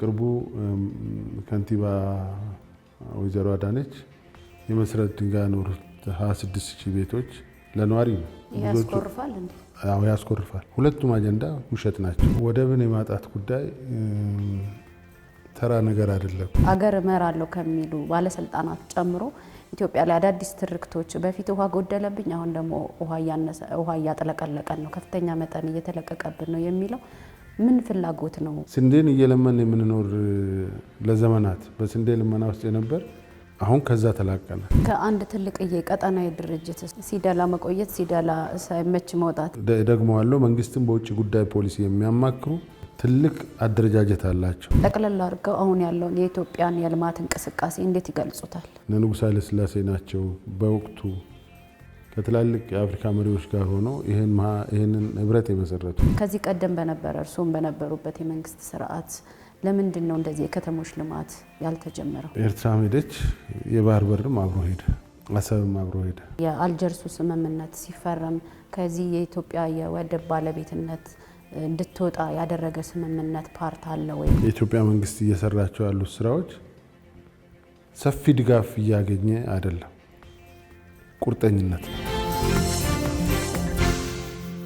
በቅርቡ ከንቲባ ወይዘሮ አዳነች የመሰረት ድንጋይ ያኖሩት 26000 ቤቶች ለነዋሪ ነው። ያስቆርፋል እንዴ? አዎ ያስቆርፋል። ሁለቱም አጀንዳ ውሸት ናቸው። ወደብን የማጣት ጉዳይ ተራ ነገር አይደለም። አገር እመራለሁ ከሚሉ ባለስልጣናት ጨምሮ ኢትዮጵያ ላይ አዳዲስ ትርክቶች በፊት ውሃ ጎደለብኝ፣ አሁን ደግሞ ውሃ እያጥለቀለቀን ነው፣ ከፍተኛ መጠን እየተለቀቀብን ነው የሚለው ምን ፍላጎት ነው? ስንዴን እየለመን የምንኖር ለዘመናት በስንዴ ልመና ውስጥ የነበር አሁን ከዛ ተላቀነ። ከአንድ ትልቅዬ ቀጠናዊ ድርጅት ሲደላ መቆየት ሲደላ ሳይመች መውጣት ደግመዋለሁ። መንግስትን በውጭ ጉዳይ ፖሊሲ የሚያማክሩ ትልቅ አደረጃጀት አላቸው። ጠቅለል አድርገው አሁን ያለውን የኢትዮጵያን የልማት እንቅስቃሴ እንዴት ይገልጹታል? ንጉሥ ኃይለ ሥላሴ ናቸው በወቅቱ ከትላልቅ የአፍሪካ መሪዎች ጋር ሆነው ይህንን ህብረት የመሰረቱ። ከዚህ ቀደም በነበረ እርሶም በነበሩበት የመንግስት ስርዓት ለምንድን ነው እንደዚህ የከተሞች ልማት ያልተጀመረው? ኤርትራ ሄደች፣ የባህር በርም አብሮ ሄደ፣ አሰብም አብሮ ሄደ። የአልጀርሱ ስምምነት ሲፈረም ከዚህ የኢትዮጵያ የወደብ ባለቤትነት እንድትወጣ ያደረገ ስምምነት ፓርት አለ ወይ? የኢትዮጵያ መንግስት እየሰራቸው ያሉት ስራዎች ሰፊ ድጋፍ እያገኘ አይደለም። ቁርጠኝነት ነው።